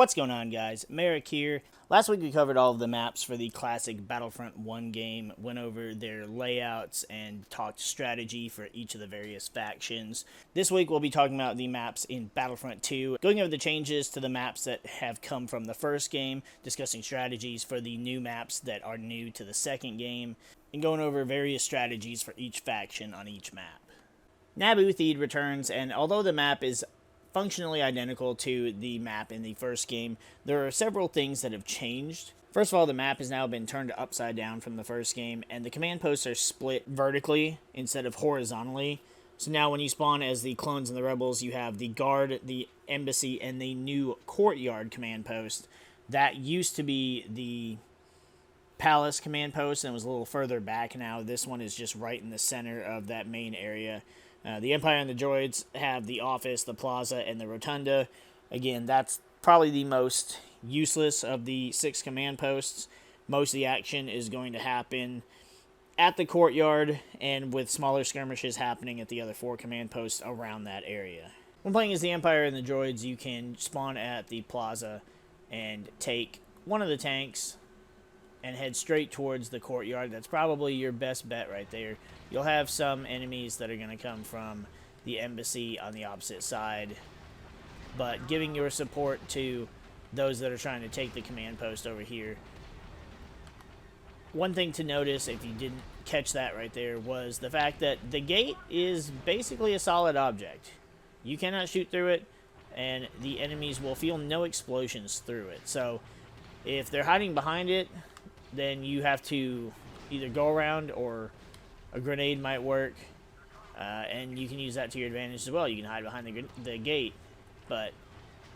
What's going on, guys? MariK here. Last week we covered all of the maps for the classic Battlefront 1 game, went over their layouts, and talked strategy for each of the various factions. This week we'll be talking about the maps in Battlefront 2, going over the changes to the maps that have come from the first game, discussing strategies for the new maps that are new to the second game, and going over various strategies for each faction on each map. Naboo returns, and although the map is functionally identical to the map in the first game, there are several things that have changed. First of all, the map has now been turned upside down from the first game, and the command posts are split vertically instead of horizontally. So now when you spawn as the clones and the rebels, you have the guard, the embassy, and the new courtyard command post. That used to be the palace command post and was a little further back now. This one is just right in the center of that main area. The Empire and the droids have the office, the plaza, and the rotunda. Again, that's probably the most useless of the 6 command posts. Most of the action is going to happen at the courtyard, and with smaller skirmishes happening at the other 4 command posts around that area. When playing as the Empire and the droids, you can spawn at the plaza and take one of the tanks and head straight towards the courtyard. That's probably your best bet right there. You'll have some enemies that are going to come from the embassy on the opposite side, but giving your support to those that are trying to take the command post over here. One thing to notice, if you didn't catch that right there, was the fact that the gate is basically a solid object. You cannot shoot through it, and the enemies will feel no explosions through it. So if they're hiding behind it, then you have to either go around, or a grenade might work, and you can use that to your advantage as well. You can hide behind the gate, but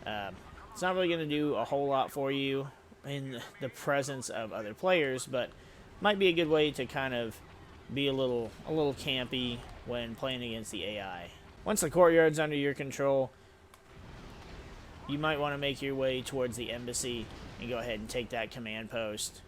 it's not really going to do a whole lot for you in the presence of other players, but might be a good way to kind of be a little campy when playing against the AI. Once the courtyard's under your control, you might want to make your way towards the embassy and go ahead and take that command post.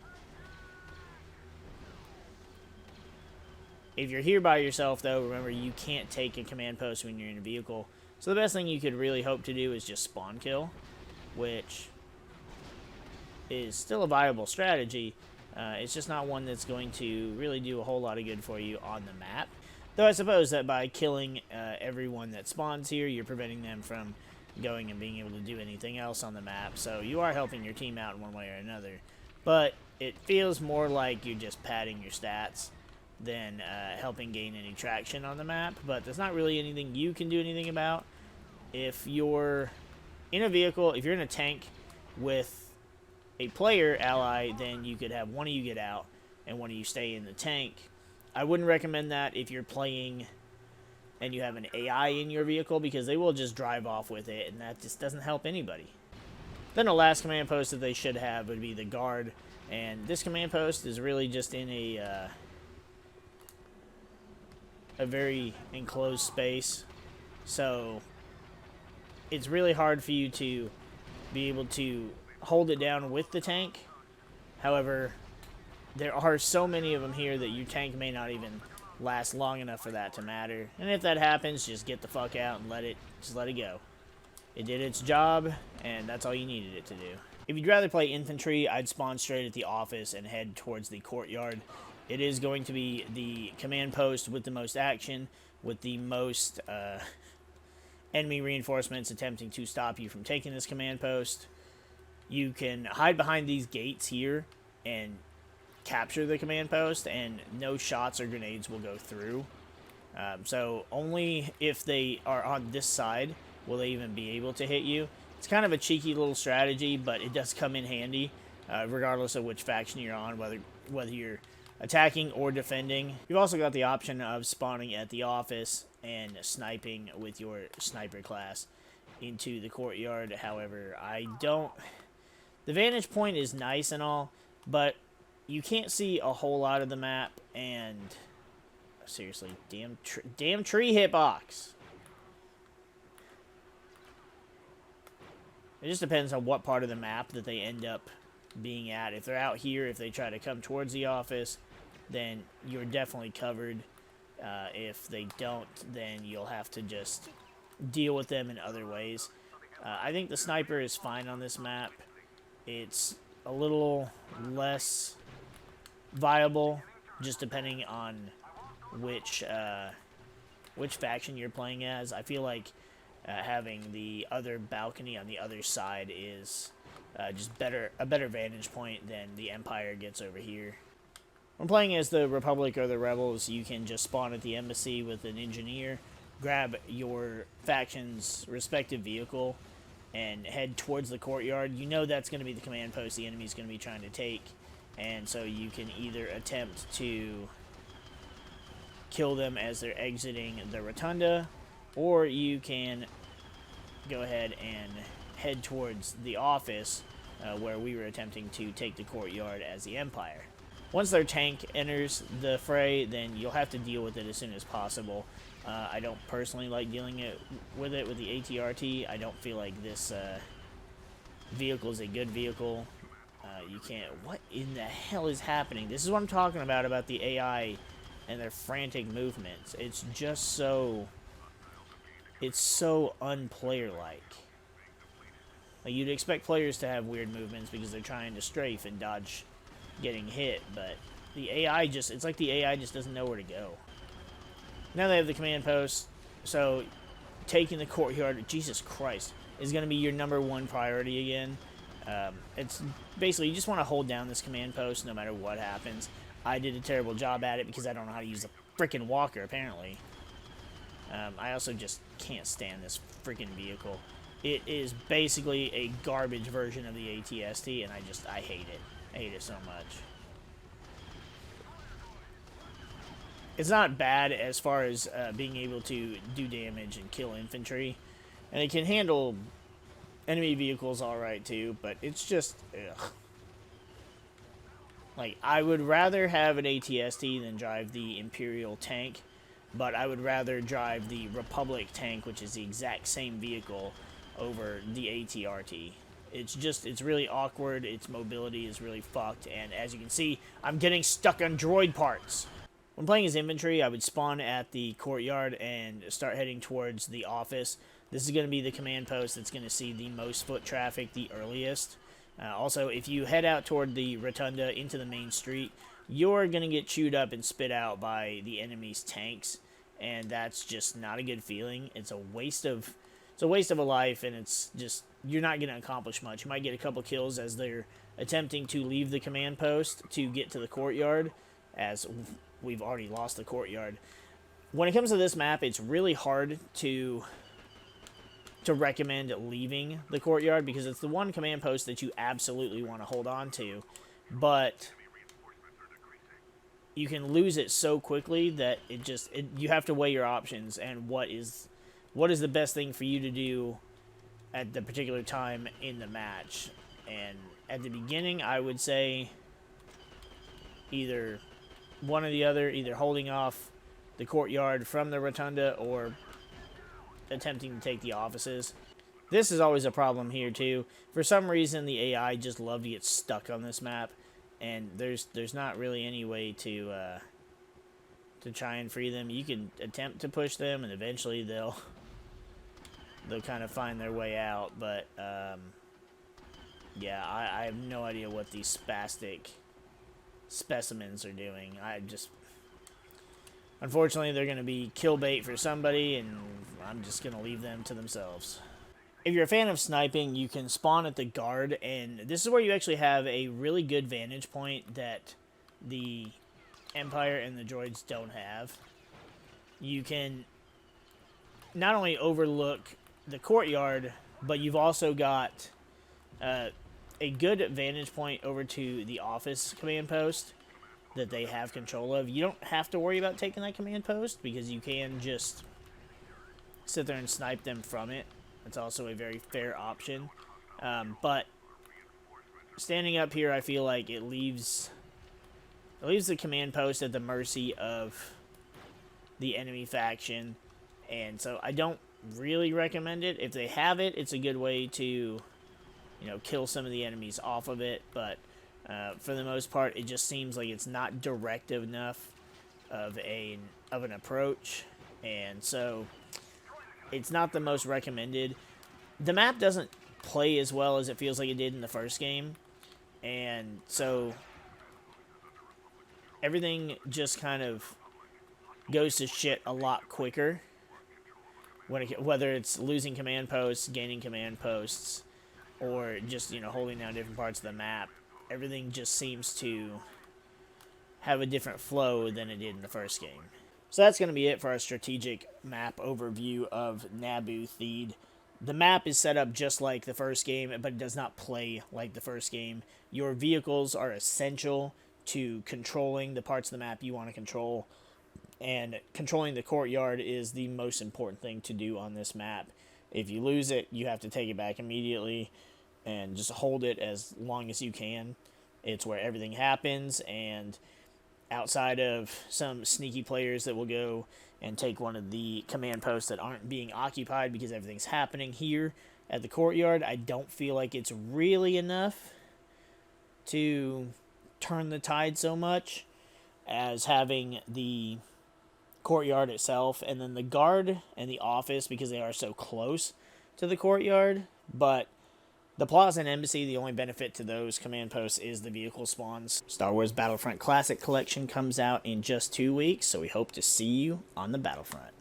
If you're here by yourself, though, remember you can't take a command post when you're in a vehicle. So the best thing you could really hope to do is just spawn kill, which is still a viable strategy. It's just not one that's going to really do a whole lot of good for you on the map. Though I suppose that by killing everyone that spawns here, you're preventing them from going and being able to do anything else on the map. So you are helping your team out in one way or another. But it feels more like you're just padding your stats than helping gain any traction on the map, but there's not really anything you can do anything about. If you're in a vehicle, if you're in a tank with a player ally, then you could have one of you get out and one of you stay in the tank. I wouldn't recommend that if you're playing and you have an AI in your vehicle, because they will just drive off with it, and that just doesn't help anybody. Then the last command post that they should have would be the guard, and this command post is really just in a very enclosed space, so it's really hard for you to be able to hold it down with the tank. However, there are so many of them here that your tank may not even last long enough for that to matter, and if that happens, just get the fuck out and let it go. It did its job, and that's all you needed it to do. If you'd rather play infantry, I'd spawn straight at the office and head towards the courtyard. It is going to be the command post with the most action, with the most enemy reinforcements attempting to stop you from taking this command post. You can hide behind these gates here and capture the command post, and no shots or grenades will go through. So only if they are on this side will they even be able to hit you. It's kind of a cheeky little strategy, but it does come in handy, regardless of which faction you're on, whether you're attacking or defending. You've also got the option of spawning at the office and sniping with your sniper class into the courtyard. However, the vantage point is nice and all, but you can't see a whole lot of the map, and seriously, damn tree hitbox. It just depends on what part of the map that they end up being at. If they're out here, if they try to come towards the office, then you're definitely covered. If they don't, then you'll have to just deal with them in other ways. I think the sniper is fine on this map. It's a little less viable, just depending on which faction you're playing as. I feel like having the other balcony on the other side is just a better vantage point than the Empire gets over here. When playing as the Republic or the Rebels, you can just spawn at the embassy with an engineer, grab your faction's respective vehicle, and head towards the courtyard. You know that's going to be the command post the enemy's going to be trying to take, and so you can either attempt to kill them as they're exiting the rotunda, or you can go ahead and head towards the office where we were attempting to take the courtyard as the Empire. Once their tank enters the fray, then you'll have to deal with it as soon as possible. I don't personally like dealing with the ATRT. I don't feel like this vehicle is a good vehicle. You can't... What in the hell is happening? This is what I'm talking about the AI and their frantic movements. It's just so... It's so unplayer-like. Like, you'd expect players to have weird movements because they're trying to strafe and dodge getting hit, but the AI just... It's like the AI just doesn't know where to go. Now they have the command post, so taking the courtyard, Jesus Christ, is going to be your #1 priority again. It's basically, you just want to hold down this command post no matter what happens. I did a terrible job at it because I don't know how to use the frickin' walker, apparently. I also just can't stand this frickin' vehicle. It is basically a garbage version of the ATST, and I hate it. I hate it so much. It's not bad as far as being able to do damage and kill infantry. And it can handle enemy vehicles alright too, but it's just... Ugh. Like, I would rather have an ATST than drive the Imperial tank, but I would rather drive the Republic tank, which is the exact same vehicle, over the ATRT. It's really awkward, its mobility is really fucked, and as you can see, I'm getting stuck on droid parts. When playing as infantry, I would spawn at the courtyard and start heading towards the office. This is going to be the command post that's going to see the most foot traffic the earliest. Also, if you head out toward the rotunda into the main street, you're going to get chewed up and spit out by the enemy's tanks, and that's just not a good feeling. It's a waste of a life, and it's just, you're not going to accomplish much. You might get a couple kills as they're attempting to leave the command post to get to the courtyard, as we've already lost the courtyard. When it comes to this map, it's really hard to recommend leaving the courtyard because it's the one command post that you absolutely want to hold on to, but you can lose it so quickly that you have to weigh your options and what is the best thing for you to do at the particular time in the match. And at the beginning, I would say either one or the other, either holding off the courtyard from the rotunda or attempting to take the offices. This is always a problem here too. For some reason, the AI just love to get stuck on this map, and there's not really any way to try and free them. You can attempt to push them, and eventually they'll kind of find their way out. But yeah, I have no idea what these spastic specimens are doing. Unfortunately, they're going to be kill bait for somebody, and I'm just going to leave them to themselves. If you're a fan of sniping, you can spawn at the guard, and this is where you actually have a really good vantage point that the Empire and the droids don't have. You can not only overlook the courtyard, but you've also got a good vantage point over to the office command post that they have control of. You don't have to worry about taking that command post because you can just sit there and snipe them from it. It's also a very fair option. But standing up here, I feel like it leaves the command post at the mercy of the enemy faction, and so I don't really recommend it. If they have it, it's a good way to, kill some of the enemies off of it, but for the most part, it just seems like it's not direct enough of an approach, and so it's not the most recommended. the map doesn't play as well as it feels like it did in the first game, and so everything just kind of goes to shit a lot quicker. Whether it's losing command posts, gaining command posts, or just, holding down different parts of the map, everything just seems to have a different flow than it did in the first game. So that's going to be it for our strategic map overview of Naboo Theed. The map is set up just like the first game, but it does not play like the first game. Your vehicles are essential to controlling the parts of the map you want to control, and controlling the courtyard is the most important thing to do on this map. If you lose it, you have to take it back immediately and just hold it as long as you can. It's where everything happens, and outside of some sneaky players that will go and take one of the command posts that aren't being occupied because everything's happening here at the courtyard, I don't feel like it's really enough to turn the tide so much as having the courtyard itself and then the guard and the office, because they are so close to the courtyard. But the plaza and embassy, the only benefit to those command posts is the vehicle spawns. Star Wars Battlefront Classic Collection comes out in just 2 weeks, so we hope to see you on the Battlefront.